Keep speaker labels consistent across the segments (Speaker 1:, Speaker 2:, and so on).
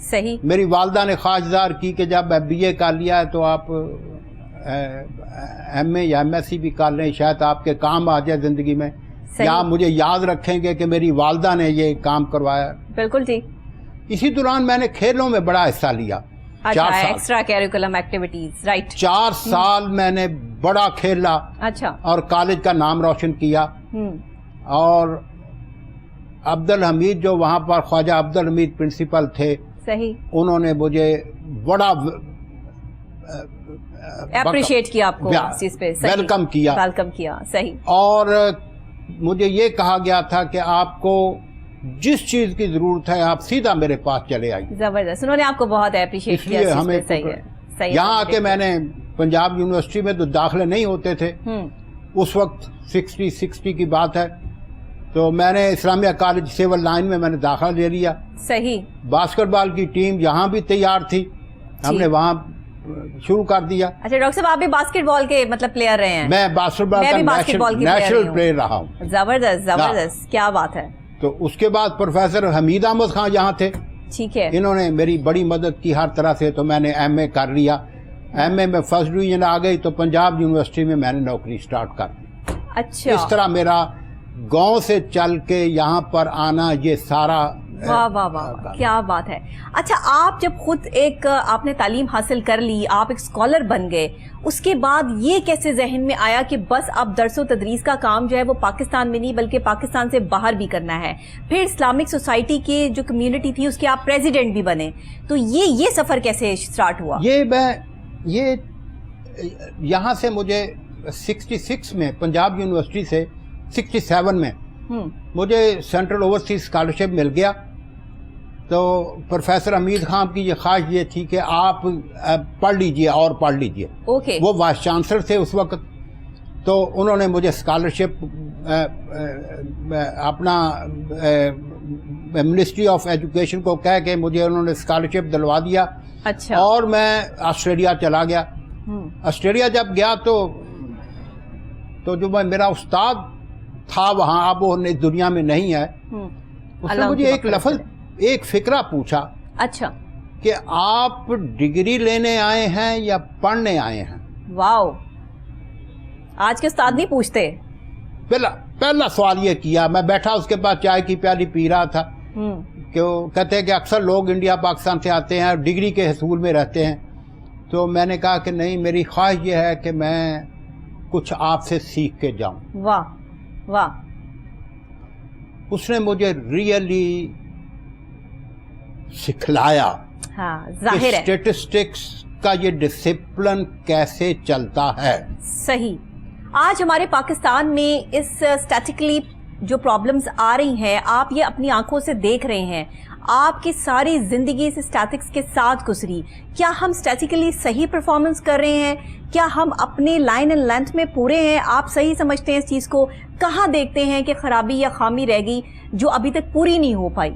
Speaker 1: صحیح.
Speaker 2: میری والدہ نے خواہش ظاہر کی کہ جب BA کر لیا ہے تو آپ MA یا MSc بھی کر لیں، شاید آپ کے کام آ جائے زندگی میں، یا مجھے یاد رکھیں گے کہ میری والدہ نے یہ کام کروایا.
Speaker 1: بالکل ٹھیک.
Speaker 2: اسی دوران میں نے کھیلوں میں بڑا حصہ لیا.
Speaker 1: اچھا، ایکسٹرا کیریکولم ایکٹیویٹیز. رائٹ.
Speaker 2: 4 سال میں نے بڑا کھیلا.
Speaker 1: اچھا.
Speaker 2: اور کالج کا نام روشن کیا. اور عبد الحمید جو وہاں پر خواجہ عبد الحمید پرنسپل تھے،
Speaker 1: صحیح،
Speaker 2: انہوں نے مجھے بڑا
Speaker 1: اپریشیٹ کیا، آپ کو اس چیز پہ
Speaker 2: ویلکم
Speaker 1: کیا. صحیح.
Speaker 2: اور مجھے یہ کہا گیا تھا کہ آپ کو جس چیز کی ضرورت ہے آپ سیدھا میرے پاس چلے آئیے.
Speaker 1: زبردست. انہوں نے آپ کو بہت اپریشیٹ کیا.
Speaker 2: ہمیں یہاں آ کے میں نے پنجاب یونیورسٹی میں تو داخلے نہیں ہوتے تھے اس وقت، 60 کی بات ہے، تو میں نے اسلامیہ کالج سیول لائن میں نے داخلہ لے لیا.
Speaker 1: صحیح.
Speaker 2: باسکٹ بال کی ٹیم یہاں بھی تیار تھی، ہم نے وہاں شروع کر دیا.
Speaker 1: اچھا ڈاکٹر صاحب، آپ بھی باسکٹ بال کے مطلب پلیئر رہے ہیں؟
Speaker 2: میں باسکٹ بال کا نیشنل پلیئر رہا ہوں.
Speaker 1: زبردست زبردست، کیا بات ہے.
Speaker 2: تو اس کے بعد پروفیسر حمید احمد خان یہاں تھے.
Speaker 1: ٹھیک ہے.
Speaker 2: انہوں نے میری بڑی مدد کی ہر طرح سے، تو میں نے MA کر لیا. MA میں فرسٹ ڈویژن آ گئی تو پنجاب یونیورسٹی میں نے نوکری سٹارٹ کر دی.
Speaker 1: اچھا.
Speaker 2: اس طرح میرا گاؤں سے چل کے یہاں پر آنا یہ سارا.
Speaker 1: واہ واہ واہ، کیا بات ہے. اچھا، آپ جب خود آپ نے تعلیم حاصل کر لی، آپ ایک اسکالر بن گئے، اس کے بعد یہ کیسے ذہن میں آیا کہ بس اب درس و تدریس کا کام جو ہے وہ پاکستان میں نہیں بلکہ پاکستان سے باہر بھی کرنا ہے؟ پھر اسلامک سوسائٹی کی جو کمیونٹی تھی اس کے آپ پریزیڈنٹ بھی بنے، تو یہ سفر کیسے سٹارٹ ہوا؟
Speaker 2: یہ یہاں سے مجھے 66 میں پنجاب یونیورسٹی سے 67 میں مجھے سینٹرل اوورسیز اسکالرشپ مل گیا. تو پروفیسر حمید خان کی یہ خواہش یہ تھی کہ آپ پڑھ لیجئے اور پڑھ لیجئے. وہ وائس چانسلر تھے اس وقت، تو انہوں نے مجھے اسکالرشپ اپنا منسٹری آف ایجوکیشن کو کہہ کے مجھے انہوں نے اسکالرشپ دلوا دیا.
Speaker 1: اچھا.
Speaker 2: اور میں آسٹریلیا چلا گیا. آسٹریلیا جب گیا تو جو میرا استاد تھا وہاں، اب وہ دنیا میں نہیں ہے، اس نے مجھے ایک فکرہ پوچھا.
Speaker 1: اچھا.
Speaker 2: کہ آپ ڈگری لینے آئے ہیں یا پڑھنے آئے ہیں؟
Speaker 1: واو، آج کے استاد نہیں پوچھتے.
Speaker 2: پہلا سوال یہ کیا. میں بیٹھا اس کے پاس چائے کی پیالی پی رہا تھا کہ وہ کہتے ہیں کہ اکثر لوگ انڈیا پاکستان سے آتے ہیں اور ڈگری کے حصول میں رہتے ہیں. تو میں نے کہا کہ نہیں، میری خواہش یہ ہے کہ میں کچھ آپ سے سیکھ کے جاؤں.
Speaker 1: واہ واہ.
Speaker 2: اس نے مجھے ریئلی سکھلایا کہ اسٹیٹسٹکس کا یہ ڈسپلن کیسے چلتا ہے.
Speaker 1: صحیح. آج ہمارے پاکستان میں اس اسٹیٹکلی جو پرابلمز آ رہی ہیں، آپ یہ اپنی آنکھوں سے دیکھ رہے ہیں. آپ کی ساری زندگی سے اسٹیٹکس کے ساتھ گزری. کیا ہم اسٹیٹیکلی صحیح پرفارمنس کر رہے ہیں؟ کیا ہم اپنے لائن اینڈ لینتھ میں پورے ہیں؟ آپ صحیح سمجھتے ہیں اس چیز کو؟ کہاں دیکھتے ہیں کہ خرابی یا خامی رہ گئی جو ابھی تک پوری نہیں ہو پائی؟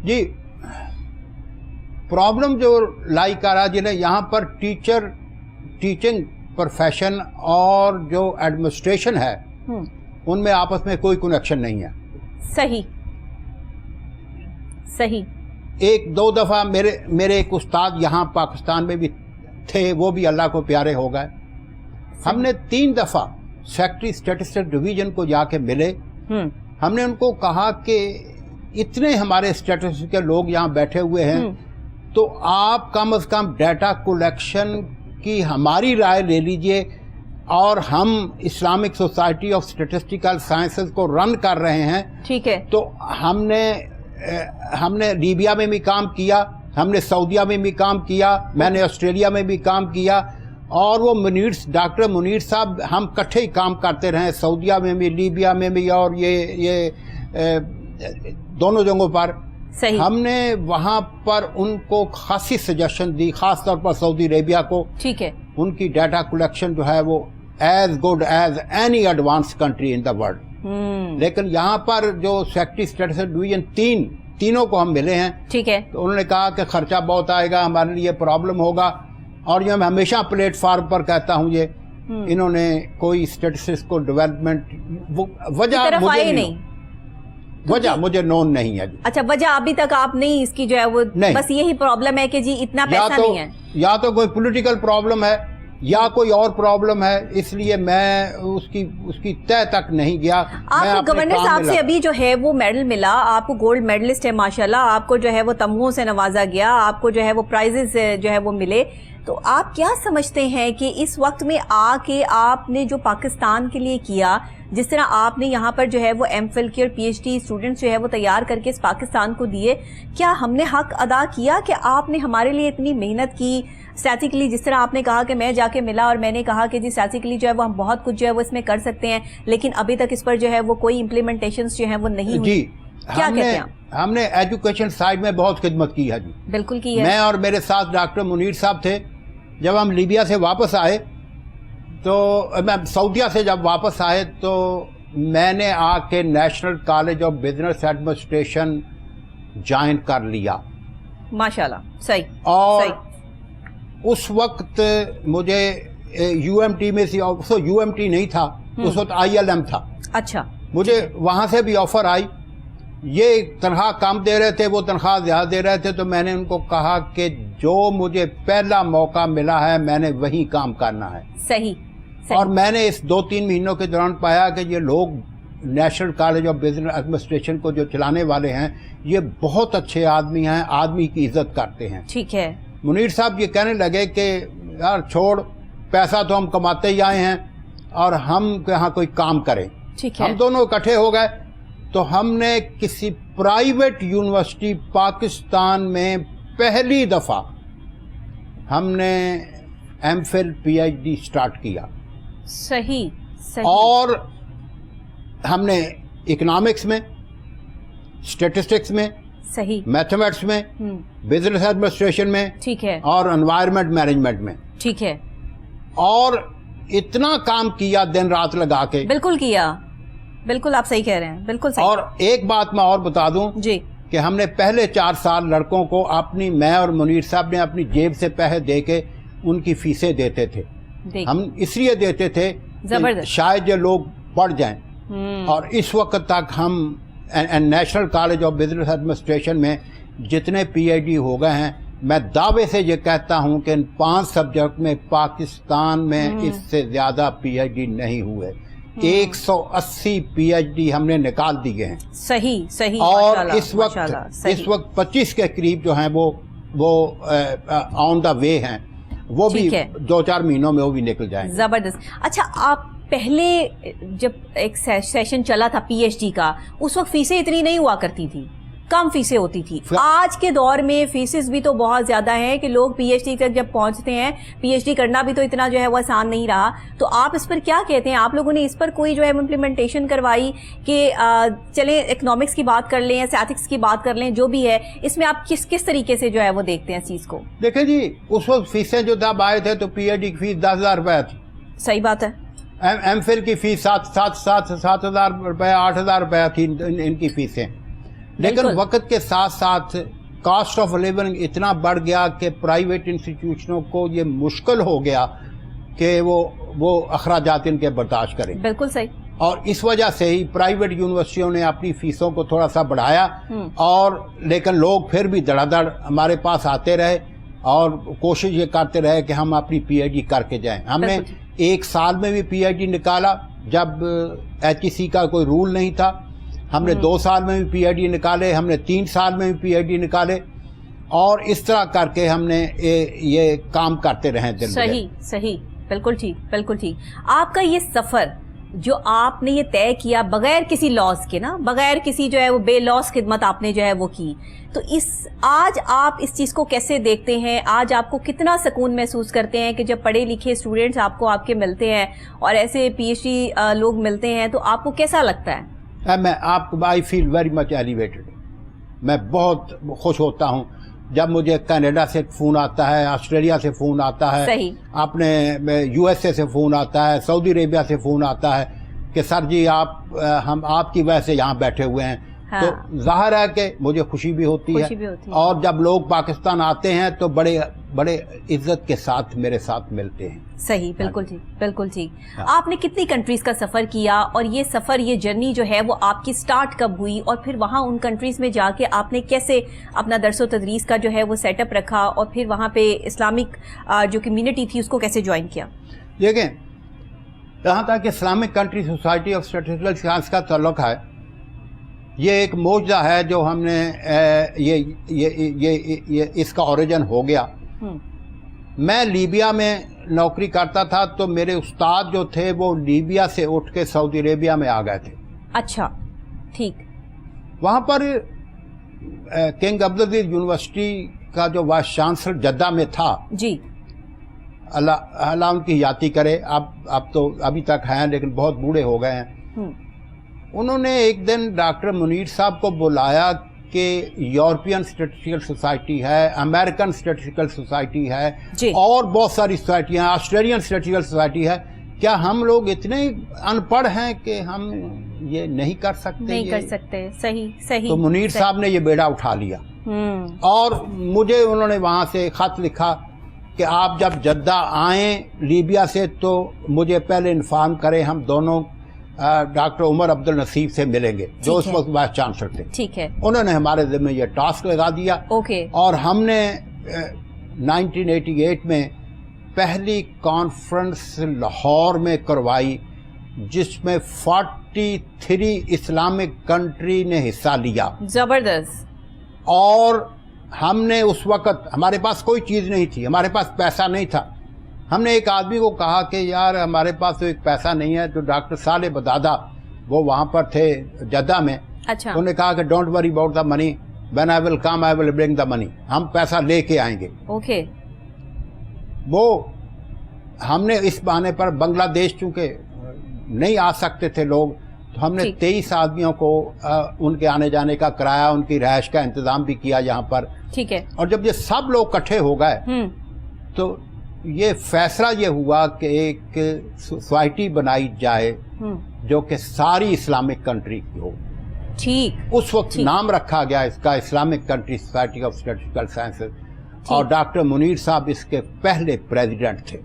Speaker 2: جی، پرابلم جو لائی کر رہا جنہیں یہاں پر ٹیچنگ پروفیشن اور جو ایڈمنسٹریشن ہے ان میں آپس میں کوئی کنیکشن نہیں ہے. صحیح. ایک دو دفعہ میرے ایک استاد یہاں پاکستان میں بھی تھے، وہ بھی اللہ کو پیارے ہو گئے. ہم نے 3 دفعہ سیکٹری اسٹیٹسٹک ڈویژن کو جا کے ملے. ہم نے ان کو کہا کہ اتنے ہمارے اسٹیٹسٹک کے لوگ یہاں بیٹھے ہوئے ہیں، تو آپ کم از کم ڈیٹا کولیکشن کی ہماری رائے لے لیجئے. اور ہم Islamic society of statistical sciences کو رن کر رہے ہیں. ٹھیک ہے. تو ہم نے لیبیا میں بھی کام کیا، ہم نے سعودیہ میں بھی کام کیا، میں نے آسٹریلیا میں بھی کام کیا. اور وہ ڈاکٹر منیر صاحب ہم کٹھے ہی کام کرتے رہے، سعودیہ میں بھی، لیبیا میں بھی، اور یہ دونوں جگہوں پر. ہم نے وہاں پر ان کو خاصی سجیشن دی، خاص طور پر سعودی عربیہ کو. ٹھیک ہے. ان کی ڈیٹا کلیکشن جو ہے وہ as good as any advance country in the world. لیکن یہاں پر جو سیکٹری اسٹیٹسٹک ڈویژن تینوں کو ہم ملے ہیں. ٹھیک ہے. تو انہوں نے کہا کہ خرچہ بہت آئے گا، ہمارے لیے پرابلم ہوگا. اور یہ میں ہمیشہ پلیٹ فارم پر کہتا ہوں، یہ انہوں نے کوئی اسٹیٹسٹکس کو ڈیولپمنٹ وجہ مجھے نہیں. وجہ مجھے نون نہیں ہے جی.
Speaker 1: اچھا وجہ ابھی تک آپ نہیں اس کی جو ہے وہ بس یہی پرابلم ہے کہ جی اتنا پیسہ نہیں ہے,
Speaker 2: یا تو کوئی پولیٹیکل پرابلم ہے یا کوئی اور پرابلم ہے, اس لیے میں اس کی تہ تک نہیں گیا.
Speaker 1: آپ کو گورنر صاحب سے ابھی جو ہے وہ میڈل ملا, آپ کو گولڈ میڈلسٹ ہے ماشاءاللہ, آپ کو جو ہے وہ تمغوں سے نوازا گیا, آپ کو جو ہے وہ پرائزز جو ہے وہ ملے, تو آپ کیا سمجھتے ہیں کہ اس وقت میں آ کے آپ نے جو پاکستان کے لیے کیا, جس طرح آپ نے یہاں پر جو ہے وہ ایم فل کی اور پی ایچ ڈی اسٹوڈنٹس جو ہے وہ تیار کر کے اس پاکستان کو دیے, کیا ہم نے حق ادا کیا کہ آپ نے ہمارے لیے اتنی محنت کی اسٹیٹیکلی, جس طرح آپ نے کہا کہ میں جا کے ملا اور میں نے کہا کہ جی اسٹیٹیکلی جو ہے وہ ہم بہت کچھ جو ہے وہ اس میں کر سکتے ہیں, لیکن ابھی تک اس پر جو ہے وہ کوئی امپلیمنٹیشنز جو ہیں وہ نہیں ہوئی.
Speaker 2: جی
Speaker 1: کیا کہتے ہیں
Speaker 2: ہم نے ایجوکیشن سائڈ میں بہت خدمت کی ہے جی.
Speaker 1: بالکل کی ہے.
Speaker 2: میں اور میرے ساتھ ڈاکٹر منیر صاحب تھے. جب ہم لیبیا سے واپس آئے تو میں سعودیہ سے جب واپس آئے تو میں نے آ کے national College of Business administration join کر لیا.
Speaker 1: ماشاءاللہ صحیح.
Speaker 2: اور اس وقت مجھے یو ایم ٹی میں یو ایم ٹی نہیں تھا اس وقت, آئی ایل ایم تھا.
Speaker 1: اچھا.
Speaker 2: مجھے وہاں سے بھی آفر آئی, یہ تنخواہ کم دے رہے تھے, وہ تنخواہ زیادہ دے رہے تھے, تو میں نے ان کو کہا کہ جو مجھے پہلا موقع ملا ہے میں نے وہیں کام کرنا ہے.
Speaker 1: صحیح.
Speaker 2: اور میں نے اس 2-3 مہینوں کے دوران پایا کہ یہ لوگ national College of Business administration کو جو چلانے والے ہیں یہ بہت اچھے آدمی ہیں, آدمی کی عزت کرتے ہیں.
Speaker 1: ٹھیک ہے.
Speaker 2: منیر صاحب یہ کہنے لگے کہ یار چھوڑ, پیسہ تو ہم کماتے ہی آئے ہیں اور ہم یہاں کوئی کام کریں.
Speaker 1: ٹھیک ہے.
Speaker 2: ہم دونوں اکٹھے ہو گئے تو ہم نے کسی پرائیویٹ یونیورسٹی پاکستان میں پہلی دفعہ ہم نے M Phil P H D start کیا.
Speaker 1: صحیح.
Speaker 2: اور ہم نے اکنامکس میں, اسٹیٹسٹکس میں,
Speaker 1: صحیح,
Speaker 2: میتھمیٹکس میں, بزنس ایڈمنسٹریشن میں,
Speaker 1: ٹھیک ہے,
Speaker 2: اور انوائرمنٹ مینجمنٹ میں.
Speaker 1: ٹھیک ہے.
Speaker 2: اور اتنا کام کیا دن رات لگا کے.
Speaker 1: بالکل کیا, بالکل آپ صحیح کہہ رہے ہیں, بالکل صحیح.
Speaker 2: اور ایک بات میں اور بتا دوں
Speaker 1: جی
Speaker 2: کہ ہم نے پہلے 4 سال لڑکوں کو میں اور منیر صاحب نے اپنی جیب سے پیسے دے کے ان کی فیسیں دیتے تھے. ہم اس لیے دیتے تھے کہ شاید یہ لوگ پڑھ جائیں. اور اس وقت تک ہم national College of Business administration میں جتنے پی ایچ ڈی ہو گئے ہیں, میں دعوے سے یہ کہتا ہوں کہ ان 5 سبجیکٹ میں پاکستان میں اس سے زیادہ پی ایچ ڈی نہیں ہوئے. 180 پی ایچ ڈی ہم نے نکال دیے ہیں.
Speaker 1: صحیح صحیح.
Speaker 2: اور اس وقت 25 کے قریب جو ہیں وہ آن دا وے ہیں, وہ بھی 2-4 مہینوں میں وہ بھی نکل جائیں.
Speaker 1: زبردست. اچھا, آپ پہلے جب ایک سیشن چلا تھا پی ایچ ڈی کا, اس وقت فیسیں اتنی نہیں ہوا کرتی تھی, کم فیسیں ہوتی تھی. آج کے دور میں فیسز بھی تو بہت زیادہ ہیں کہ لوگ پی ایچ ڈی تک جب پہنچتے ہیں, پی ایچ ڈی کرنا بھی تو اتنا جو ہے وہ آسان نہیں رہا. تو آپ اس پر کیا کہتے ہیں؟ آپ لوگوں نے اس پر کوئی جو ہے امپلیمنٹیشن کروائی کہ چلیں اکنامکس کی بات کر لیں یا اسٹیٹکس کی بات کر لیں, جو بھی ہے اس میں آپ کس طریقے سے جو ہے وہ دیکھتے ہیں اس چیز کو؟
Speaker 2: دیکھیں جی, اس وقت فیسیں جو تب آئے تھے تو پی ایچ ڈی کی فیس 10,000 روپے تھی.
Speaker 1: صحیح بات ہے.
Speaker 2: ایم فل کی فیس 7,000 روپے 8,000 روپے تھی ان کی فیسیں. لیکن وقت کے ساتھ ساتھ کاسٹ آف لیونگ اتنا بڑھ گیا کہ پرائیویٹ انسٹیٹیوشنوں کو یہ مشکل ہو گیا کہ وہ اخراجات ان کے برداشت کریں.
Speaker 1: بالکل صحیح.
Speaker 2: اور اس وجہ سے ہی پرائیویٹ یونیورسٹیوں نے اپنی فیسوں کو تھوڑا سا بڑھایا, اور لیکن لوگ پھر بھی دڑا دڑ ہمارے پاس آتے رہے اور کوشش یہ کرتے رہے کہ ہم اپنی پی ایچ ڈی کر کے جائیں. ہم نے 1 سال میں بھی پی ایچ ڈی نکالا جب ایچ ای سی کا کوئی رول نہیں تھا. ہم نے 2 سال میں بھی پی ایچ ڈی نکالے, ہم نے 3 سال میں بھی پی ایچ ڈی نکالے, اور اس طرح کر کے ہم نے یہ کام کرتے رہے.
Speaker 1: صحیح صحیح, بالکل ٹھیک, بالکل ٹھیک. آپ کا یہ سفر جو آپ نے یہ طے کیا بغیر کسی لاس کے نا, بغیر کسی جو ہے وہ بے لاس خدمت آپ نے جو ہے وہ کی, تو آج آپ اس چیز کو کیسے دیکھتے ہیں؟ آج آپ کو کتنا سکون محسوس کرتے ہیں کہ جب پڑھے لکھے اسٹوڈنٹس آپ کے ملتے ہیں اور ایسے پی ایچ ڈی لوگ ملتے ہیں, تو آپ کو کیسا لگتا ہے؟
Speaker 2: آئی فیل ویری مچ ایلیویٹڈ. میں بہت خوش ہوتا ہوں جب مجھے کینیڈا سے فون آتا ہے, آسٹریلیا سے فون آتا ہے, اپنے یو ایس اے سے فون آتا ہے, سعودی عربیہ سے فون آتا ہے کہ سر جی ہم آپ کی وجہ سے یہاں بیٹھے ہوئے ہیں, تو ظاہر ہے کہ مجھے خوشی بھی ہوتی ہے اور جب لوگ پاکستان آتے ہیں تو بڑے بڑے عزت کے ساتھ میرے ساتھ ملتے ہیں.
Speaker 1: صحیح, بالکل ٹھیک, بالکل ٹھیک. آپ نے کتنی کنٹریز کا سفر کیا اور یہ سفر, یہ جرنی جو ہے وہ آپ کی سٹارٹ کب ہوئی, اور پھر وہاں ان کنٹریز میں جا کے آپ نے کیسے اپنا درس و تدریس کا جو ہے وہ سیٹ اپ رکھا, اور پھر وہاں پہ اسلامک جو کمیونٹی تھی اس کو کیسے جوائن کیا؟
Speaker 2: دیکھیں, جہاں تک Islamic country society of statistical science کا تعلق ہے, یہ ایک معجزہ ہے جو ہم نے یہ اس کا اوریجن ہو گیا. میں لیبیا میں نوکری کرتا تھا تو میرے استاد جو تھے وہ لیبیا سے اٹھ کے سعودی عربیہ میں آ گئے تھے.
Speaker 1: اچھا, ٹھیک.
Speaker 2: وہاں پر کنگ عبدالعزیز یونیورسٹی کا جو وائس چانسلر جدہ میں تھا,
Speaker 1: جی,
Speaker 2: اللہ ان کی یاتی کرے, اب تو ابھی تک ہیں لیکن بہت بوڑھے ہو گئے ہیں. انہوں نے ایک دن ڈاکٹر منیر صاحب کو بلایا کہ یورپین اسٹیٹسٹیکل سوسائٹی ہے, امریکن اسٹیٹسٹیکل سوسائٹی ہے, اور بہت ساری سوسائٹیاں, آسٹریلین اسٹیٹسٹیکل سوسائٹی ہے, کیا ہم لوگ اتنے ان پڑھ ہیں کہ ہم یہ نہیں کر سکتے؟
Speaker 1: نہیں کر سکتے. صحیح, صحیح.
Speaker 2: تو منیر صاحب نے یہ بیڑا اٹھا لیا, اور مجھے انہوں نے وہاں سے خط لکھا کہ آپ جب جدہ آئیں لیبیا سے تو مجھے پہلے انفارم کریں, ہم دونوں ڈاکٹر عمر عبد النصیب سے ملیں گے جو اس وقت وائس چانسلر تھے.
Speaker 1: ٹھیک ہے.
Speaker 2: انہوں نے ہمارے ذمہ یہ ٹاسک لگا دیا. اور ہم نے 1988 میں پہلی کانفرنس لاہور میں کروائی جس میں 43 اسلامک کنٹری نے حصہ لیا.
Speaker 1: زبردست.
Speaker 2: اور ہم نے اس وقت, ہمارے پاس کوئی چیز نہیں تھی, ہمارے پاس پیسہ نہیں تھا. ہم نے ایک آدمی کو کہا کہ یار ہمارے پاس تو ایک پیسہ نہیں ہے, تو ڈاکٹر صالح بدادہ وہ وہاں پر تھے جدہ میں.
Speaker 1: اچھا.
Speaker 2: انہوں نے کہا کہ don't worry about the money, when I ول کم آئی ول برنگ دا منی, ہم پیسہ لے کے آئیں گے.
Speaker 1: اوکے.
Speaker 2: وہ ہم نے اس بہانے پر بنگلہ دیش چونکہ نہیں آ سکتے تھے لوگ, تو ہم نے 23 آدمیوں کو ان کے آنے جانے کا کرایہ, ان کی رہائش کا انتظام بھی کیا یہاں پر.
Speaker 1: ٹھیک ہے.
Speaker 2: اور جب یہ سب لوگ اکٹھے ہو گئے تو یہ فیصلہ یہ ہوا کہ ایک سوسائٹی بنائی جائے جو کہ ساری اسلامک کنٹری کی ہو.
Speaker 1: ٹھیک.
Speaker 2: اس وقت نام رکھا گیا اس کا Islamic country society of statistical sciences, اور ڈاکٹر منیر صاحب اس کے پہلے پریزیڈنٹ تھے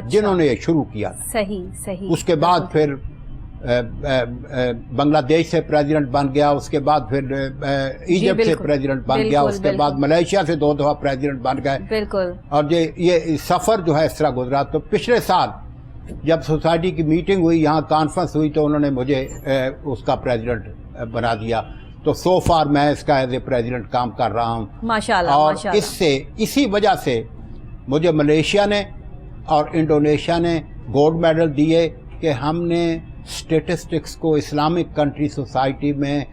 Speaker 2: جنہوں نے یہ شروع کیا.
Speaker 1: صحیح, صحیح.
Speaker 2: اس کے بعد پھر بنگلہ دیش سے پریزیڈنٹ بن گیا, اس کے بعد پھر ایجپٹ سے پریزیڈنٹ بن گیا, اس کے بعد ملیشیا سے 2 دفعہ پریزیڈنٹ بن گئے.
Speaker 1: بالکل. اور
Speaker 2: یہ سفر جو ہے اس طرح گزرا. تو پچھلے سال جب سوسائٹی کی میٹنگ ہوئی, یہاں کانفرنس ہوئی, تو انہوں نے مجھے اس کا پریزیڈنٹ بنا دیا. تو سو فار میں اس کا ایز اے پریزیڈنٹ کام کر رہا ہوں.
Speaker 1: ماشاءاللہ.
Speaker 2: اور اسی وجہ سے مجھے ملیشیا نے اور انڈونیشیا نے گولڈ میڈل دیے کہ ہم نے اسٹیٹسٹکس کو اسلامک کنٹری سوسائٹی میں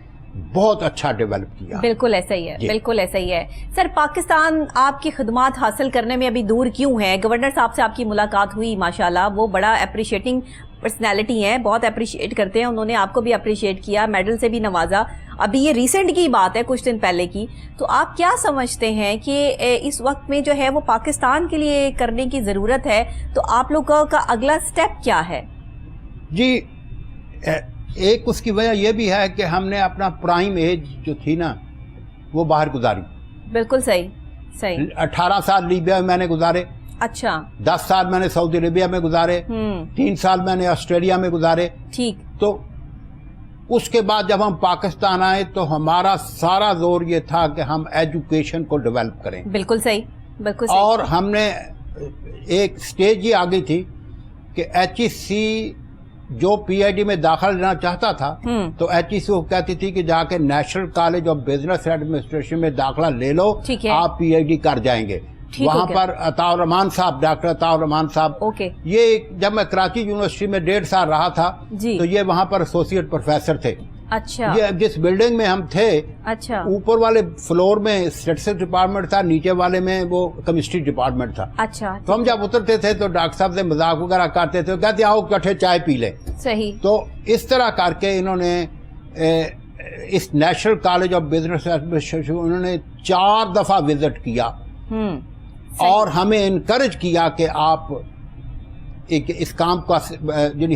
Speaker 2: بہت اچھا ڈیولپ کیا.
Speaker 1: بالکل ایسا ہی ہے, بالکل ایسا ہی ہے. سر, پاکستان آپ کی خدمات حاصل کرنے میں ابھی دور کیوں ہے؟ گورنر صاحب سے آپ کی ملاقات ہوئی, ماشاءاللہ وہ بڑا اپریشیٹنگ پرسنالٹی ہیں, بہت اپریشیٹ کرتے ہیں, انہوں نے آپ کو بھی اپریشیٹ کیا, میڈل سے بھی نوازا. ابھی یہ ریسنٹ کی بات ہے, کچھ دن پہلے کی. تو آپ کیا سمجھتے ہیں کہ اس وقت میں جو ہے وہ پاکستان کے لیے کرنے کی ضرورت ہے, تو آپ لوگوں کا اگلا سٹیپ کیا ہے؟
Speaker 2: جی, ایک اس کی وجہ یہ بھی ہے کہ ہم نے اپنا پرائم ایج جو تھی نا وہ باہر گزاری.
Speaker 1: بالکل صحیح, صحیح.
Speaker 2: 18 سال لیبیا میں نے گزارے.
Speaker 1: اچھا.
Speaker 2: 10 سال میں نے سعودی عربیہ میں گزارے. 3 سال میں نے آسٹریلیا میں گزارے.
Speaker 1: ٹھیک.
Speaker 2: تو اس کے بعد جب ہم پاکستان آئے تو ہمارا سارا زور یہ تھا کہ ہم ایجوکیشن کو ڈیولپ کریں.
Speaker 1: بالکل صحیح, بالکل صحیح.
Speaker 2: اور ہم نے ایک سٹیج یہ آ گئی تھی کہ HEC جو پی آئی ڈی میں داخلہ لینا چاہتا تھا تو HEC کو کہتی تھی کہ جا کے national College of Business administration میں داخلہ لے لو, آپ پی آئی ڈی کر جائیں گے. وہاں پر عطاء الرحمان صاحب, ڈاکٹر عطاء الرحمان صاحب, یہ جب میں کراچی یونیورسٹی میں 1.5 سال رہا تھا تو یہ وہاں پر ایسوسیٹ پروفیسر تھے.
Speaker 1: اچھا.
Speaker 2: یہ جس بلڈنگ میں ہم تھے,
Speaker 1: اچھا,
Speaker 2: اوپر والے فلور میں اسٹیٹسٹکس ڈپارٹمنٹ تھا, نیچے والے میں وہ کیمسٹری ڈپارٹمنٹ تھا.
Speaker 1: اچھا.
Speaker 2: تو ہم جب اترتے تھے تو ڈاکٹر صاحب سے مذاق وغیرہ کرتے تھے, کہتے آؤ کٹھے چائے پی لیں.
Speaker 1: صحیح. تو
Speaker 2: اس طرح کر کے انہوں نے اس National College of Business Administration انہوں نے 4 دفعہ وزٹ کیا اور ہمیں انکریج کیا کہ آپ اس کام کا یعنی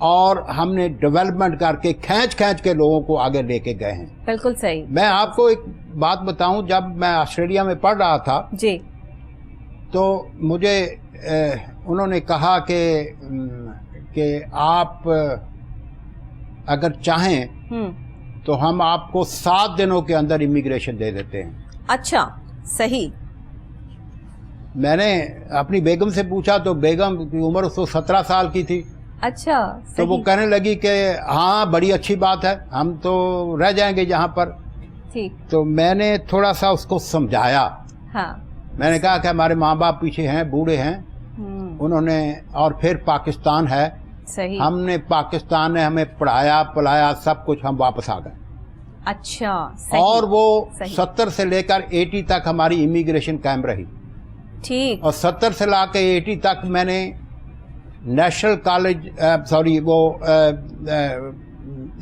Speaker 2: اور ہم نے ڈیولپمنٹ کر کے کھینچ کے لوگوں کو آگے لے کے گئے ہیں.
Speaker 1: بالکل صحیح.
Speaker 2: میں آپ کو ایک بات بتاؤں, جب میں آسٹریلیا میں پڑھ رہا تھا
Speaker 1: جی
Speaker 2: تو مجھے انہوں نے کہا کہ آپ اگر چاہیں تو ہم آپ کو 7 دنوں کے اندر امیگریشن دے دیتے ہیں.
Speaker 1: اچھا صحیح.
Speaker 2: میں نے اپنی بیگم سے پوچھا تو بیگم کی عمر اس وقت 17 سال کی تھی.
Speaker 1: اچھا
Speaker 2: تو وہ کہنے لگی کہ ہاں بڑی اچھی بات ہے, ہم تو رہ جائیں گے یہاں پر.
Speaker 1: ٹھیک.
Speaker 2: تو میں نے تھوڑا سا اس کو سمجھایا.
Speaker 1: ہاں.
Speaker 2: میں نے کہا کہ ہمارے ماں باپ پیچھے ہیں, بوڑھے ہیں, انہوں نے, اور پھر پاکستان ہے,
Speaker 1: صحیح.
Speaker 2: ہم نے, پاکستان نے ہمیں پڑھایا پلایا سب کچھ, ہم واپس آ گئے.
Speaker 1: اچھا صحیح.
Speaker 2: اور وہ
Speaker 1: صحیح.
Speaker 2: 70 سے لے کر 80 تک ہماری امیگریشن قائم رہی.
Speaker 1: ٹھیک.
Speaker 2: اور 70 سے لا کے 80 تک میں نے نیشنل کالج, وہ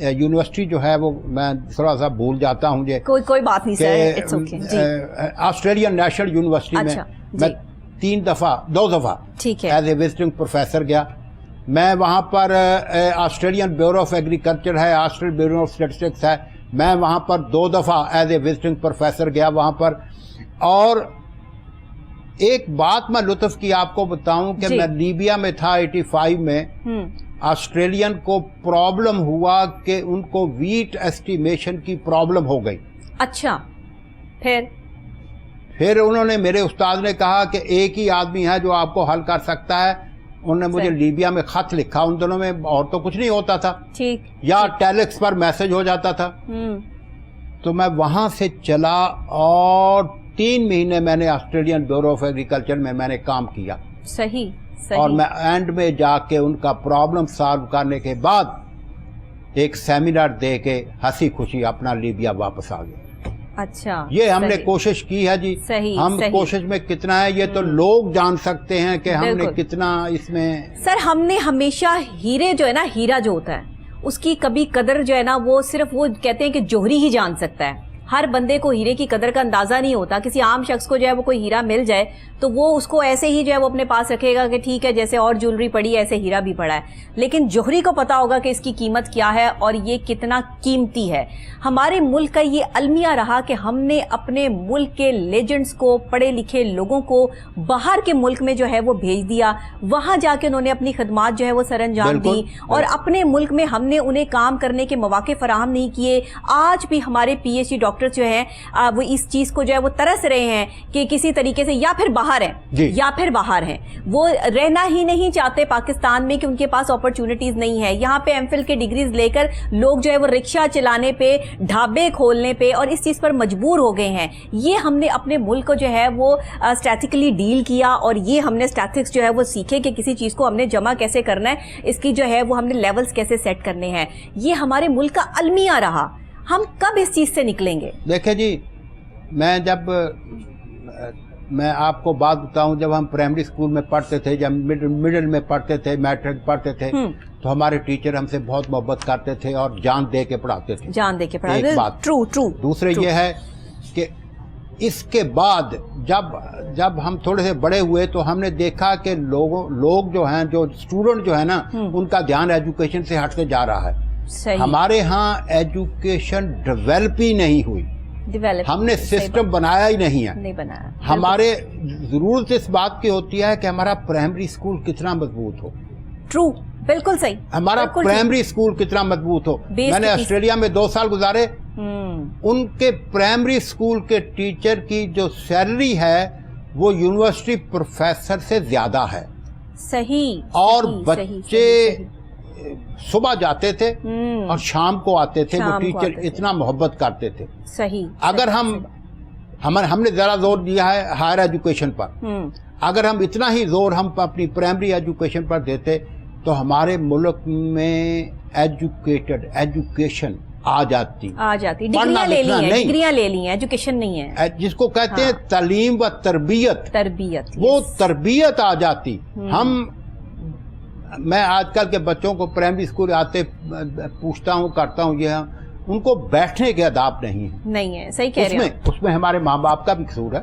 Speaker 2: یونیورسٹی جو ہے وہ میں تھوڑا سا بھول جاتا ہوں
Speaker 1: کوئی بات نہیں سر, اٹس اوکے. جی.
Speaker 2: آسٹریلین نیشنل یونیورسٹی میں میں 2 دفعہ
Speaker 1: ٹھیک ہے
Speaker 2: ایز اے وزٹنگ پروفیسر گیا. میں وہاں پر آسٹریلین بیورو آف ایگریکلچر ہے, آسٹریلین بیورو آف اسٹیٹسٹکس ہے, میں وہاں پر 2 دفعہ ایز اے وزٹنگ پروفیسر گیا وہاں پر. اور ایک بات میں لطف کی آپ کو بتاؤں کہ میں لیبیا میں تھا 85 میں. آسٹریلین کو پرابلم ہوا کہ ان کو ویٹ ایسٹیمیشن کی پرابلم ہو گئی.
Speaker 1: اچھا. پھر
Speaker 2: انہوں نے, میرے استاد نے کہا کہ ایک ہی آدمی ہے جو آپ کو حل کر سکتا ہے. انہوں نے مجھے لیبیا میں خط لکھا, ان دنوں میں اور تو کچھ نہیں ہوتا تھا,
Speaker 1: ٹھیک,
Speaker 2: یا ٹیلیکس پر میسج ہو جاتا تھا. تو میں وہاں سے چلا اور 3 مہینے میں نے آسٹریلین بیورو آف ایگریکلچر میں نے کام کیا.
Speaker 1: صحیح.
Speaker 2: اور میں اینڈ میں جا کے ان کا پرابلم سالو کرنے کے بعد ایک سیمینار دے کے ہنسی خوشی اپنا لیبیا واپس آ گئے.
Speaker 1: اچھا.
Speaker 2: یہ ہم نے کوشش کی ہے جی. ہم کوشش میں کتنا ہے یہ تو لوگ جان سکتے ہیں کہ ہم نے کتنا اس میں.
Speaker 1: سر ہم نے ہمیشہ ہیرے جو ہے نا, ہیرا جو ہوتا ہے اس کی کبھی قدر جو ہے نا وہ صرف وہ کہتے ہیں کہ جوہری ہی جان سکتا ہے. ہر بندے کو ہیرے کی قدر کا اندازہ نہیں ہوتا. کسی عام شخص کو جو ہے وہ کوئی ہیرا مل جائے تو وہ اس کو ایسے ہی جو ہے وہ اپنے پاس رکھے گا کہ ٹھیک ہے جیسے اور جولری پڑی ہے ایسے ہیرا بھی پڑا ہے. لیکن جوہری کو پتا ہوگا کہ اس کی قیمت کیا ہے اور یہ کتنا قیمتی ہے. ہمارے ملک کا یہ المیہ رہا کہ ہم نے اپنے ملک کے لیجنڈز کو, پڑھے لکھے لوگوں کو باہر کے ملک میں جو ہے وہ بھیج دیا. وہاں جا کے انہوں نے اپنی خدمات جو ہے وہ سر انجام دی, اور اپنے ملک میں ہم نے انہیں کام کرنے کے مواقع فراہم نہیں کیے. آج بھی ہمارے پی ایچ ڈی ڈاکٹر جو ہیں وہ اس چیز کو جو ہے وہ ترس رہے ہیں کہ کسی طریقے سے یا پھر باہر ہیں یا پھر باہر ہیں, وہ رہنا ہی نہیں چاہتے پاکستان میں کہ ان کے پاس اپرچونٹیز نہیں ہے. یہاں پہ ایم فل کے ڈگریز لے کر لوگ جو ہے وہ رکشہ چلانے پہ, ڈھابے کھولنے پہ اور اس چیز پر مجبور ہو گئے ہیں. یہ ہم نے اپنے ملک کو جو ہے وہ اسٹیٹکلی ڈیل کیا, اور یہ ہم نے اسٹیٹکس جو ہے وہ سیکھے کہ کسی چیز کو ہم نے جمع کیسے کرنا ہے, اس کی جو ہے وہ ہم نے لیولز کیسے سیٹ کرنے ہیں. یہ ہمارے ملک کا المیہ رہا. ہم کب اس چیز سے نکلیں گے؟
Speaker 2: دیکھیں جی, میں آپ کو بات بتاؤں, جب ہم پرائمری اسکول میں پڑھتے تھے, جب مڈل میں پڑھتے تھے, میٹرک پڑھتے تھے, تو ہمارے ٹیچر ہم سے بہت محبت کرتے تھے اور جان دے کے پڑھاتے تھے.
Speaker 1: جان دے کے پڑھاتے تھے.
Speaker 2: ایک بات.
Speaker 1: ٹرو.
Speaker 2: دوسرے یہ ہے کہ اس کے بعد جب ہم تھوڑے سے بڑے ہوئے تو ہم نے دیکھا کہ لوگ جو ہیں, جو اسٹوڈنٹ جو ہے نا, ان کا دھیان ایجوکیشن سے ہٹتے جا رہا ہے. ہمارے ہاں ایجوکیشن ڈیولپ ہی نہیں ہوئی. ہم نے سسٹم بنایا ہی نہیں ہے. ہمارے ضرورت اس بات کی ہوتی ہے کہ ہمارا پرائمری اسکول کتنا مضبوط ہو.
Speaker 1: ٹرو, بالکل صحیح.
Speaker 2: ہمارا پرائمری اسکول کتنا مضبوط ہو. میں نے آسٹریلیا میں 2 سال گزارے, ان کے پرائمری اسکول کے ٹیچر کی جو سیلری ہے وہ یونیورسٹی پروفیسر سے زیادہ ہے.
Speaker 1: صحیح.
Speaker 2: اور بچے صبح جاتے تھے اور شام کو آتے تھے. وہ ٹیچر اتنا محبت کرتے تھے.
Speaker 1: صحیح.
Speaker 2: اگر ہم نے ذرا زور دیا ہے ہائر ایجوکیشن پر, اگر ہم اتنا ہی زور ہم اپنی پرائمری ایجوکیشن پر دیتے تو ہمارے ملک میں ایجوکیشن آ جاتی.
Speaker 1: ڈگریاں لے لی ہیں, ایجوکیشن نہیں ہے.
Speaker 2: جس کو کہتے ہیں تعلیم و تربیت, وہ تربیت آ جاتی. میں آج کل کے بچوں کو پرائمری اسکول آتے پوچھتا ہوں, کرتا ہوں, یہ ان کو بیٹھنے کے آداب نہیں ہے.
Speaker 1: صحیح کہہ رہے ہیں.
Speaker 2: اس میں ہمارے ماں باپ کا بھی قصور ہے.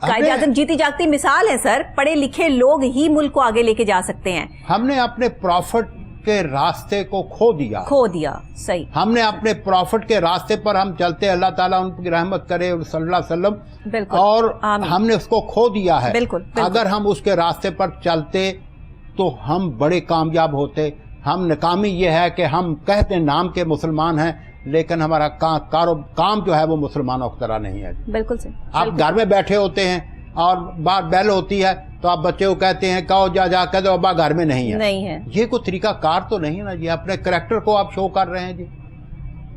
Speaker 1: قائد اعظم جیتی جاگتی مثال ہے سر, پڑھے لکھے لوگ ہی ملک کو آگے لے کے جا سکتے ہیں.
Speaker 2: ہم نے اپنے پروفٹ کے راستے کو کھو دیا.
Speaker 1: صحیح.
Speaker 2: ہم نے اپنے پروفٹ کے راستے پر ہم چلتے, اللہ تعالیٰ ان کی رحمت کرے صلی اللہ علیہ وسلم,
Speaker 1: بالکل,
Speaker 2: اور
Speaker 1: آمین.
Speaker 2: ہم نے اس کو کھو دیا ہے.
Speaker 1: بالکل.
Speaker 2: اگر ہم اس کے راستے پر چلتے تو ہم بڑے کامیاب ہوتے. ہم ناکامی یہ ہے کہ ہم کہتے نام کے مسلمان ہیں لیکن ہمارا کام جو ہے وہ مسلمانوں کی طرح نہیں ہے.
Speaker 1: بالکل صحیح.
Speaker 2: آپ گھر میں بیٹھے ہوتے ہیں اور بار بیل ہوتی ہے تو آپ بچے کو کہتے ہیں کہو جا کہہ دو ابا گھر میں نہیں ہے. یہ کوئی طریقہ کار تو نہیں ہے نا جی, اپنے کریکٹر کو آپ شو کر رہے ہیں جی.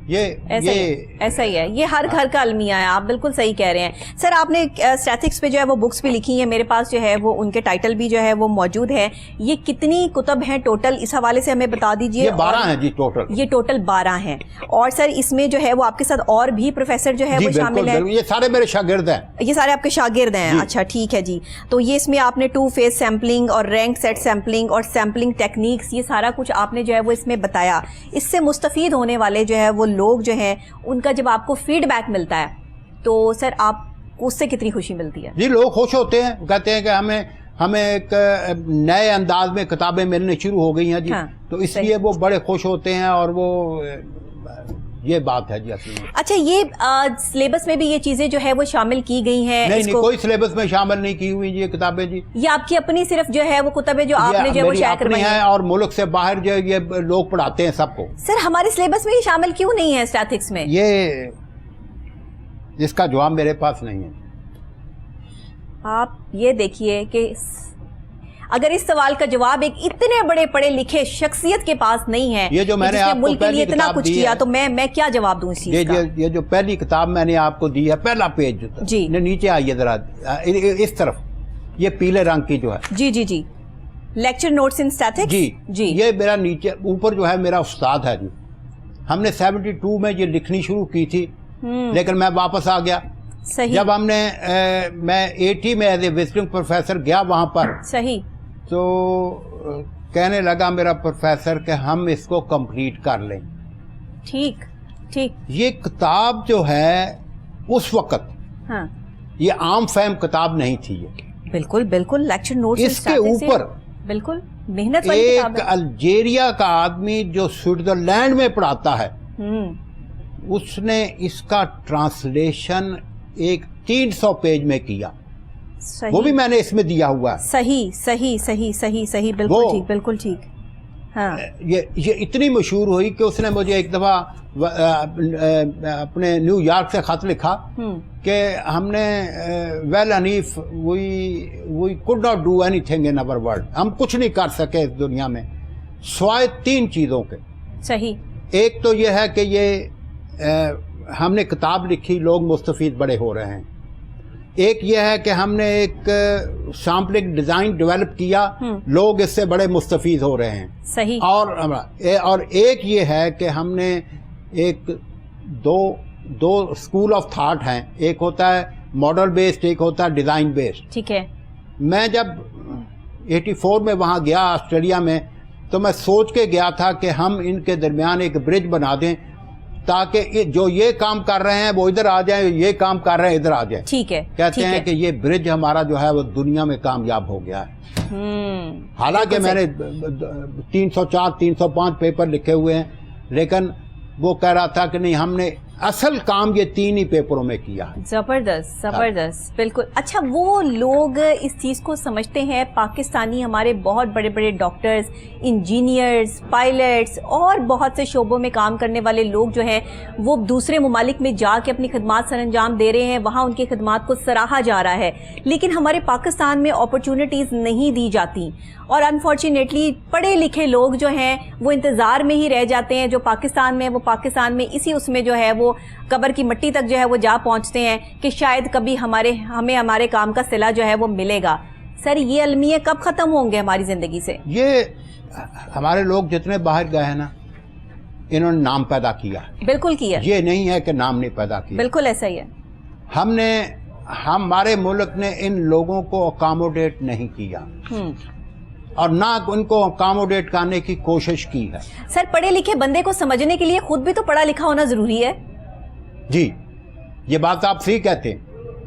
Speaker 1: ایسا ہی ہے, یہ ہر گھر کا المیہ ہے. آپ بالکل صحیح کہہ رہے ہیں سر. آپ نے اسٹیٹکس پہ جو ہے وہ بکس بھی لکھی ہیں, میرے پاس جو ہے وہ ان کے ٹائٹل بھی جو ہے وہ موجود ہے. یہ کتنی کتب ہیں ٹوٹل, اس حوالے سے ہمیں بتا دیجئے.
Speaker 2: یہ 12 ہیں جی ٹوٹل.
Speaker 1: یہ ٹوٹل 12 ہیں. اور سر اس میں جو ہے وہ آپ کے ساتھ اور بھی پروفیسر جو ہے وہ شامل ہیں.
Speaker 2: یہ سارے میرے شاگرد ہیں.
Speaker 1: یہ سارے آپ کے شاگرد ہیں. اچھا ٹھیک ہے جی. تو یہ اس میں آپ نے 2 فیز سیمپلنگ اور رینک سیٹ سیمپلنگ اور سیمپلنگ ٹیکنیکس, یہ سارا کچھ آپ نے جو ہے وہ اس میں بتایا. اس سے مستفید ہونے والے جو ہے وہ لوگ جو ہیں ان کا جب آپ کو فیڈ بیک ملتا ہے تو سر آپ کو اس سے کتنی خوشی ملتی ہے؟
Speaker 2: جی لوگ خوش ہوتے ہیں, کہتے ہیں کہ ہمیں ایک نئے انداز میں کتابیں ملنے شروع ہو گئی ہیں جی. تو اس لیے وہ بڑے خوش ہوتے ہیں اور وہ یہ بات ہے جی اصل میں.
Speaker 1: اچھا یہ سلیبس میں بھی یہ چیزیں جو ہے وہ شامل کی گئی ہیں؟
Speaker 2: نہیں کوئی سلیبس میں شامل نہیں کی ہوئی یہ کتابیں جی.
Speaker 1: یہ آپ کی اپنی صرف جو ہے وہ کتابیں جو آپ نے جو ہے وہ شائع کروائی ہیں
Speaker 2: اور ملک سے باہر جو یہ لوگ پڑھاتے ہیں سب کو.
Speaker 1: سر ہمارے سلیبس میں یہ شامل کیوں نہیں ہے اسٹیٹکس میں؟
Speaker 2: یہ جس کا جواب میرے پاس نہیں ہے.
Speaker 1: آپ یہ دیکھیے کہ اگر اس سوال کا جواب ایک اتنے بڑے پڑھے لکھے شخصیت کے پاس نہیں ہے,
Speaker 2: یہ جو میں نے آپ کو
Speaker 1: ملک کے لیے اتنا کچھ کیا, تو میں کیا جواب دوں اس چیز کا؟
Speaker 2: یہ جو پہلی کتاب میں نے آپ کو دی ہے, پہلا پیج جو
Speaker 1: جی
Speaker 2: نیچے آئیے ذرا اس طرف, یہ پیلے رنگ کی جو ہے
Speaker 1: جی لیکچر نوٹس ان اسٹیٹکس.
Speaker 2: جی یہ میرا نیچے اوپر جو ہے میرا استاد ہے جی. ہم نے 72 میں یہ لکھنی شروع کی تھی لیکن میں واپس آ گیا.
Speaker 1: صحیح.
Speaker 2: جب ہم نے میں 80 میں ایز اے وزٹنگ پروفیسر گیا وہاں پر,
Speaker 1: صحیح,
Speaker 2: تو کہنے لگا میرا پروفیسر کہ ہم اس کو کمپلیٹ کر لیں.
Speaker 1: ٹھیک.
Speaker 2: یہ کتاب جو ہے اس وقت یہ عام فہم کتاب نہیں تھی. یہ
Speaker 1: بالکل لیکچر نوٹس
Speaker 2: اس کے اوپر
Speaker 1: بالکل محنت والی کتاب ہے.
Speaker 2: ایک الجیریا کا آدمی جو سوئٹزرلینڈ میں پڑھاتا ہے, اس نے اس کا ٹرانسلیشن ایک 300 پیج میں کیا. وہ بھی میں نے اس میں دیا ہوا ہے.
Speaker 1: صحیح بالکل ٹھیک. ہاں
Speaker 2: یہ اتنی مشہور ہوئی کہ اس نے مجھے ایک دفعہ اپنے نیو یارک سے خط لکھا کہ ہم نے well Hanif we could not do anything in our world, ہم کچھ نہیں کر سکے اس دنیا میں سوائے 3 چیزوں کے.
Speaker 1: صحیح. ایک
Speaker 2: تو یہ ہے کہ یہ ہم نے کتاب لکھی, لوگ مستفید بڑے ہو رہے ہیں. ایک یہ ہے کہ ہم نے ایک سیمپلنگ ڈیزائن ڈیولپ کیا, لوگ اس سے بڑے مستفید ہو رہے ہیں.
Speaker 1: صحیح.
Speaker 2: اور ایک یہ ہے کہ ہم نے ایک دو اسکول آف تھاٹ ہیں, ایک ہوتا ہے ماڈل بیسڈ, ایک ہوتا ہے ڈیزائن بیسڈ.
Speaker 1: ٹھیک ہے. میں
Speaker 2: جب 84 میں وہاں گیا آسٹریلیا میں, تو میں سوچ کے گیا تھا کہ ہم ان کے درمیان ایک برج بنا دیں تاکہ جو یہ کام کر رہے ہیں وہ ادھر آ جائیں, یہ کام کر رہے ہیں ادھر آ جائیں.
Speaker 1: ٹھیک ہے.
Speaker 2: کہتے ہیں کہ یہ برج ہمارا جو ہے وہ دنیا میں کامیاب ہو گیا ہے. حالانکہ میں نے 304 305 پیپر لکھے ہوئے ہیں, لیکن وہ کہہ رہا تھا کہ نہیں, ہم نے اصل کام یہ 3 ہی پیپروں میں کیا.
Speaker 1: زبردست بالکل. اچھا وہ لوگ اس چیز کو سمجھتے ہیں, پاکستانی ہمارے بہت بڑے بڑے ڈاکٹرز, انجینئرز, پائلٹس اور بہت سے شعبوں میں کام کرنے والے لوگ جو ہیں وہ دوسرے ممالک میں جا کے اپنی خدمات سر انجام دے رہے ہیں, وہاں ان کی خدمات کو سراہا جا رہا ہے, لیکن ہمارے پاکستان میں اپرچونٹیز نہیں دی جاتی, اور انفارچونیٹلی پڑھے لکھے لوگ جو ہیں وہ انتظار میں ہی رہ جاتے ہیں. جو پاکستان میں وہ پاکستان میں اسی اس میں جو ہے وہ قبر کی مٹی تک جو ہے وہ جا پہنچتے ہیں کہ شاید کبھی ہمیں ہمارے کام کا صلہ جو ہے وہ ملے گا. سر یہ المیہ کب ختم ہوں گے ہماری زندگی سے؟ یہ
Speaker 2: ہمارے لوگ جتنے باہر گئے ہیں نا, انہوں نے نام پیدا کیا.
Speaker 1: بالکل کیا.
Speaker 2: یہ نہیں ہے کہ نام نہیں پیدا کیا.
Speaker 1: بالکل ایسا ہی ہے.
Speaker 2: ہمارے ملک نے ان لوگوں کو اکاموڈیٹ نہیں کیا اور نہ ان کو اکاموڈیٹ کرنے کی کوشش کی ہے.
Speaker 1: سر پڑھے لکھے بندے کو سمجھنے کے لیے خود بھی تو پڑھا لکھا ہونا ضروری ہے.
Speaker 2: جی یہ بات آپ صحیح کہتے ہیں,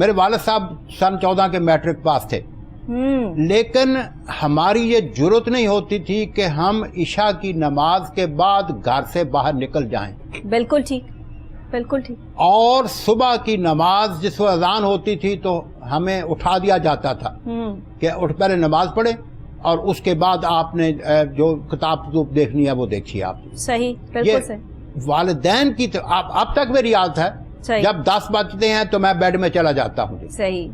Speaker 2: میرے والد صاحب سن 14 کے میٹرک پاس تھے، لیکن ہماری یہ جرت نہیں ہوتی تھی کہ ہم عشاء کی نماز کے بعد گھر سے باہر نکل جائیں۔
Speaker 1: بالکل ٹھیک، بالکل ٹھیک۔ اور
Speaker 2: صبح کی نماز جس وقت اذان ہوتی تھی تو ہمیں اٹھا دیا جاتا تھا کہ اٹھ پہلے نماز پڑھیں اور اس کے بعد آپ نے جو کتاب دیکھنی ہے وہ دیکھیے آپ۔
Speaker 1: صحیح، بالکل صحیح۔
Speaker 2: والدین کی اب تک میری عادت ہے، جب 10 بجتے ہیں تو میں بیڈ میں چلا جاتا ہوں،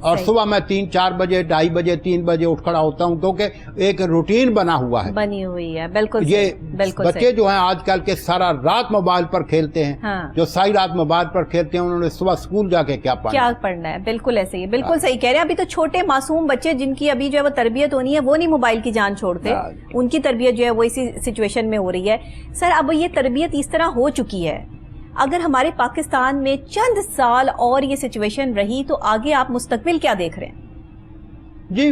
Speaker 2: اور صبح میں 3-4 بجے 2:30 بجے 3 بجے اٹھ کھڑا ہوتا ہوں، کیونکہ ایک روٹین بنا ہوا ہے،
Speaker 1: بنی ہوئی ہے۔ بالکل
Speaker 2: یہ بچے جو ہیں آج کل کے سارا رات موبائل پر کھیلتے ہیں، جو ساری رات موبائل پر کھیلتے ہیں انہوں نے صبح اسکول جا کے کیا
Speaker 1: پڑھنا ہے۔ بالکل ایسے ہی، بالکل صحیح کہہ رہے ہیں۔ ابھی تو چھوٹے معصوم بچے جن کی ابھی جو ہے وہ تربیت ہونی ہے وہ نہیں موبائل کی جان چھوڑتے، ان کی تربیت جو ہے وہ اسی سچویشن میں ہو رہی ہے۔ سر اب یہ تربیت اس طرح ہو چکی ہے، اگر ہمارے پاکستان میں چند سال اور یہ سچویشن رہی تو آگے آپ مستقبل کیا دیکھ رہے ہیں؟
Speaker 2: جی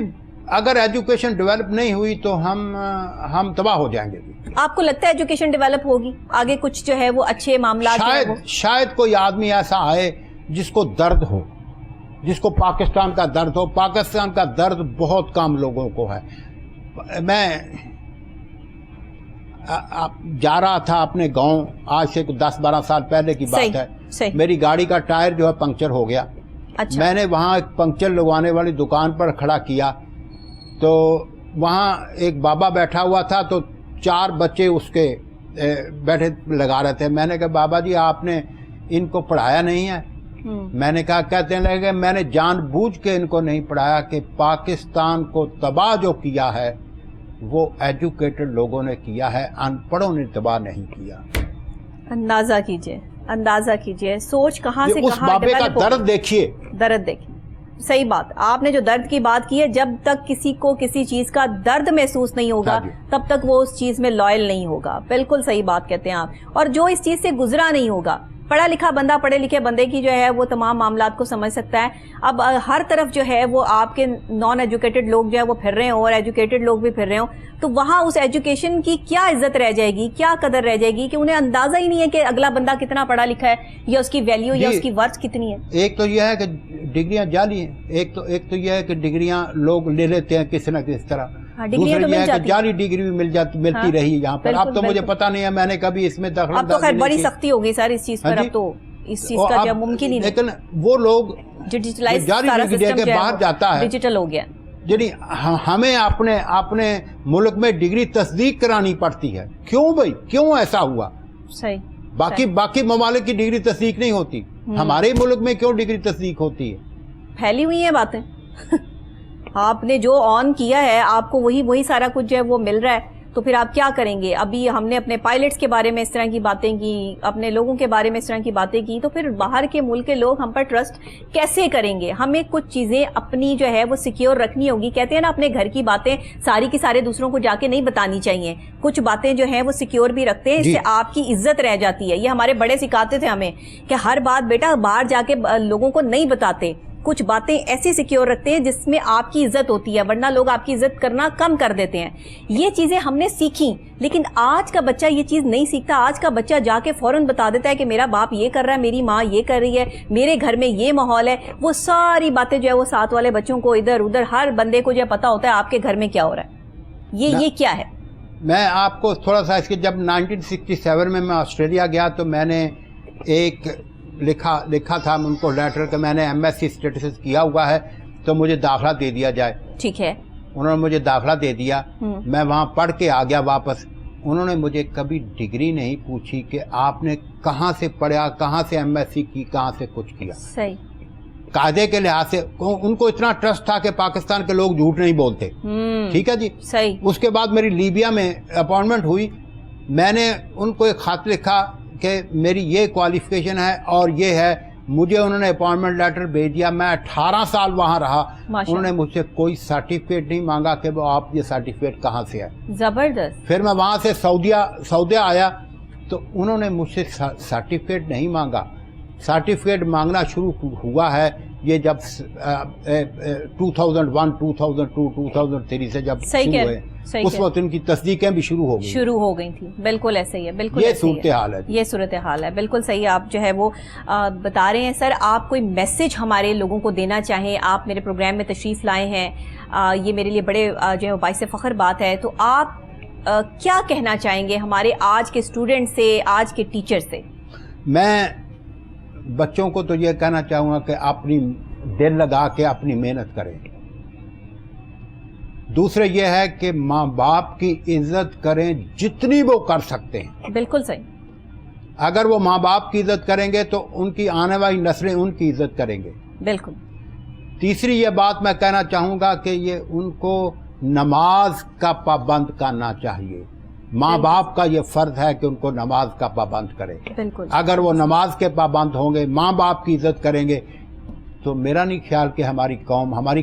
Speaker 2: اگر ایجوکیشن ڈیولپ نہیں ہوئی تو ہم تباہ ہو جائیں گے۔
Speaker 1: آپ کو لگتا ہے ایجوکیشن ڈیولپ ہوگی آگے کچھ جو ہے وہ اچھے معاملات؟
Speaker 2: شاید کوئی آدمی ایسا آئے جس کو درد ہو، جس کو پاکستان کا درد ہو۔ پاکستان کا درد بہت کم لوگوں کو ہے۔ میں جا رہا تھا اپنے گاؤں، آج سے 10-12 سال پہلے کی بات ہے، میری گاڑی کا ٹائر جو ہے پنکچر ہو گیا۔ میں نے وہاں ایک پنکچر لگوانے والی دکان پر کھڑا کیا تو وہاں ایک بابا بیٹھا ہوا تھا، تو 4 بچے اس کے بیٹھے لگا رہے تھے۔ میں نے کہا بابا جی آپ نے ان کو پڑھایا نہیں ہے؟ میں نے کہا کہتے ہیں میں نے جان بوجھ کے ان کو نہیں پڑھایا کہ پاکستان کو تباہ جو کیا ہے وہ ایجوکیٹڈ لوگوں نے کیا ہے، ان پڑھوں نے تباہ نہیں کیا۔
Speaker 1: اندازہ کیجئے، اندازہ کیجئے سوچ کہاں سے
Speaker 2: اس بابے کا درد دیکھیے،
Speaker 1: درد دیکھیے۔ صحیح بات، آپ نے جو درد کی بات کی ہے، جب تک کسی کو کسی چیز کا درد محسوس نہیں ہوگا تب تک وہ اس چیز میں لائل نہیں ہوگا۔ بالکل صحیح بات کہتے ہیں آپ۔ اور جو اس چیز سے گزرا نہیں ہوگا، پڑھا لکھا بندہ پڑھے لکھے بندے کی جو ہے وہ تمام معاملات کو سمجھ سکتا ہے۔ اب ہر طرف جو ہے وہ آپ کے نان ایجوکیٹڈ لوگ جو ہے وہ پھر رہے ہوں اور ایجوکیٹڈ لوگ بھی پھر رہے ہوں، تو وہاں اس ایجوکیشن کی کیا عزت رہ جائے گی، کیا قدر رہ جائے گی کہ انہیں اندازہ ہی نہیں ہے کہ اگلا بندہ کتنا پڑھا لکھا ہے یا اس کی ویلیو یا اس کی ورتھ کتنی ہے۔
Speaker 2: ایک تو یہ ہے کہ ڈگریاں جعلی ہیں، ایک تو یہ ہے کہ ڈگریاں لوگ لے لیتے ہیں کسی نہ کسی طرح، دوسری یہ ہے کہ جعلی ڈگری بھی ملتی رہی یہاں پر۔ اب تو مجھے پتہ نہیں ہے، میں نے کبھی اس میں دخل
Speaker 1: اب تو خیر بڑی سختی ہوگی سر اس چیز پر، اب تو اس چیز کا جو ممکن ہی نہیں،
Speaker 2: لیکن وہ لوگ
Speaker 1: ڈیجیٹلائز
Speaker 2: جعلی ڈگری دے کے باہر جاتا ہے،
Speaker 1: ڈیجیٹل ہو گیا،
Speaker 2: یعنی ہمیں اپنے ملک میں ڈگری تصدیق کرانی پڑتی ہے۔ کیوں بھائی، کیوں ایسا ہوا؟
Speaker 1: صحیح،
Speaker 2: باقی ممالک کی ڈگری تصدیق نہیں ہوتی، ہمارے ملک میں کیوں ڈگری تصدیق ہوتی ہے؟
Speaker 1: پھیلی ہوئی ہیں باتیں۔ آپ نے جو آن کیا ہے آپ کو وہی سارا کچھ جو ہے وہ مل رہا ہے، تو پھر آپ کیا کریں گے؟ ابھی ہم نے اپنے پائلٹس کے بارے میں اس طرح کی باتیں کی، اپنے لوگوں کے بارے میں اس طرح کی باتیں کی، تو پھر باہر کے ملک کے لوگ ہم پر ٹرسٹ کیسے کریں گے؟ ہمیں کچھ چیزیں اپنی جو ہے وہ سیکیور رکھنی ہوگی۔ کہتے ہیں نا اپنے گھر کی باتیں ساری کی سارے دوسروں کو جا کے نہیں بتانی چاہیے، کچھ باتیں جو ہیں وہ سیکیور بھی رکھتے ہیں، اس سے آپ کی عزت رہ جاتی ہے۔ یہ ہمارے بڑے سکھاتے تھے ہمیں کہ ہر بات بیٹا باہر جا کے لوگوں کو نہیں بتاتے، کچھ باتیں ایسی سیکیور رکھتے ہیں جس میں آپ کی عزت ہوتی ہے، ورنہ لوگ آپ کی عزت کرنا کم کر دیتے ہیں۔ یہ چیزیں ہم نے سیکھی، لیکن آج کا بچہ یہ چیز نہیں سیکھتا۔ آج کا بچہ جا کے فوراً بتا دیتا ہے کہ میرا باپ یہ کر رہا ہے، میری ماں یہ کر رہی ہے، میرے گھر میں یہ ماحول ہے۔ وہ ساری باتیں جو ہے وہ ساتھ والے بچوں کو ادھر ادھر ہر بندے کو جو ہے پتا ہوتا ہے آپ کے گھر میں کیا ہو رہا ہے۔ یہ کیا ہے؟
Speaker 2: میں آپ کو تھوڑا سا اس کے، جب 1967 میں آسٹریلیا گیا تو میں نے ایک لکھا تھا ان کو لیٹر کہ میں نے MSc اسٹیٹس کیا ہوا ہے تو مجھے داخلہ دے دیا جائے۔
Speaker 1: ٹھیک ہے،
Speaker 2: انہوں نے مجھے داخلہ دے دیا، میں وہاں پڑھ کے آ گیا واپس۔ انہوں نے مجھے کبھی ڈگری نہیں پوچھی کہ آپ نے کہاں سے پڑھا، کہاں سے MSc کی، کہاں سے کچھ کیا۔
Speaker 1: صحیح،
Speaker 2: قاعدے کے لحاظ سے ان کو اتنا ٹرسٹ تھا کہ پاکستان کے لوگ جھوٹ نہیں بولتے۔ ٹھیک ہے جی،
Speaker 1: صحیح۔
Speaker 2: اس کے بعد میری لیبیا میں اپائنٹمنٹ ہوئی، میں نے ان کو ایک خط لکھا کہ میری یہ کوالیفیکیشن ہے اور یہ ہے، مجھے انہوں نے اپائنٹمنٹ لیٹر بھیج دیا۔ میں 18 سال وہاں رہا، انہوں نے مجھ سے کوئی سرٹیفکیٹ نہیں مانگا کہ وہ آپ یہ سرٹیفکیٹ کہاں سے ہے۔
Speaker 1: زبردست۔
Speaker 2: پھر میں وہاں سے سعودیہ آیا تو انہوں نے مجھ سے سرٹیفکیٹ نہیں مانگا۔ سرٹیفکیٹ مانگنا شروع ہوا ہے یہ جب 2001 2002 2003 سے جب شروع ہوئے، اس وقت ان کی تصدیقیں بھی شروع ہو گئی
Speaker 1: تھی. بالکل ایسے ہی ہے, بالکل
Speaker 2: یہ صورتحال ہے.
Speaker 1: یہ صورتحال ہے, بالکل صحیح آپ جو ہے وہ بتا رہے ہیں. سر آپ کوئی میسج ہمارے لوگوں کو دینا چاہیں, آپ میرے پروگرام میں تشریف لائے ہیں, یہ میرے لیے بڑے جو ہے باعث فخر بات ہے, تو آپ کیا کہنا چاہیں گے ہمارے آج کے اسٹوڈنٹ سے, آج کے ٹیچر سے؟
Speaker 2: میں بچوں کو تو یہ کہنا چاہوں گا کہ اپنی دل لگا کے اپنی محنت کریں. دوسرے یہ ہے کہ ماں باپ کی عزت کریں جتنی وہ کر سکتے ہیں.
Speaker 1: بالکل صحیح.
Speaker 2: اگر وہ ماں باپ کی عزت کریں گے تو ان کی آنے والی نسلیں ان کی عزت کریں گے.
Speaker 1: بالکل.
Speaker 2: تیسری یہ بات میں کہنا چاہوں گا کہ یہ ان کو نماز کا پابند کرنا چاہیے. ماں باپ کا یہ فرض ہے کہ ان کو نماز کا پابند کرے.
Speaker 1: بالکل.
Speaker 2: اگر وہ نماز کے پابند ہوں گے, ماں باپ کی عزت کریں گے, تو میرا نہیں خیال کہ ہماری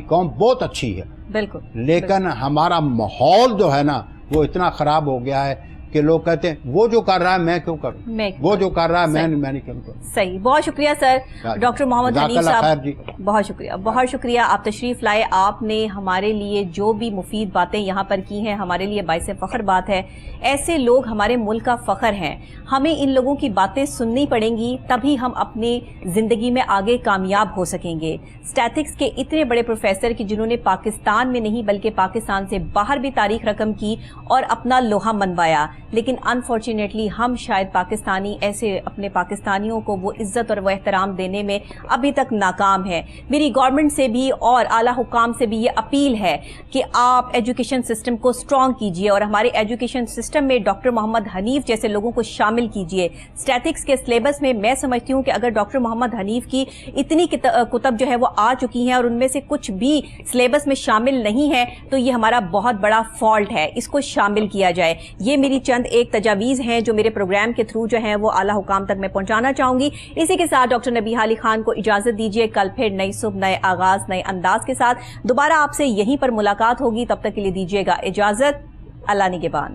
Speaker 2: قوم بہت اچھی ہے.
Speaker 1: بالکل.
Speaker 2: لیکن ہمارا ماحول جو ہے نا وہ اتنا خراب ہو گیا ہے کہ لوگ کہتے ہیں وہ جو کر رہا ہے میں کیوں کروں, وہ جو کر رہا ہے میں نہیں کیوں کروں.
Speaker 1: صحیح. بہت شکریہ سر, ڈاکٹر محمد حنیف صاحب,
Speaker 2: جی
Speaker 1: بہت شکریہ, بہت شکریہ. آپ تشریف لائے, آپ نے ہمارے لیے جو بھی مفید باتیں یہاں پر کی ہیں ہمارے لیے باعث فخر بات ہے. ایسے لوگ ہمارے ملک کا فخر ہیں. ہمیں ان لوگوں کی باتیں سننی پڑیں گی, تبھی ہم اپنی زندگی میں آگے کامیاب ہو سکیں گے. اسٹیٹکس کے اتنے بڑے پروفیسر کہ جنہوں نے پاکستان میں نہیں بلکہ پاکستان سے باہر بھی تاریخ رقم کی اور اپنا لوہا منوایا, لیکن انفارچونیٹلی ہم شاید پاکستانی ایسے اپنے پاکستانیوں کو وہ عزت اور وہ احترام دینے میں ابھی تک ناکام ہے. میری گورنمنٹ سے بھی اور اعلیٰ حکام سے بھی یہ اپیل ہے کہ آپ ایجوکیشن سسٹم کو اسٹرانگ کیجئے اور ہمارے ایجوکیشن سسٹم میں ڈاکٹر محمد حنیف جیسے لوگوں کو شامل کیجئے. اسٹیٹکس کے سلیبس میں میں سمجھتی ہوں کہ اگر ڈاکٹر محمد حنیف کی اتنی کتب جو ہے وہ آ چکی ہیں اور ان میں سے کچھ بھی سلیبس میں شامل نہیں ہے تو یہ ہمارا بہت بڑا فالٹ ہے, اس کو شامل کیا جائے. یہ میری چند ایک تجاویز ہیں جو میرے پروگرام کے تھرو جو ہیں وہ اعلیٰ حکام تک میں پہنچانا چاہوں گی. اسی کے ساتھ ڈاکٹر نبیہہ علی خان کو اجازت دیجیے. کل پھر نئی صبح, نئے آغاز, نئے انداز کے ساتھ دوبارہ آپ سے یہیں پر ملاقات ہوگی. تب تک کے لیے دیجیے گا اجازت. اللہ نگہبان.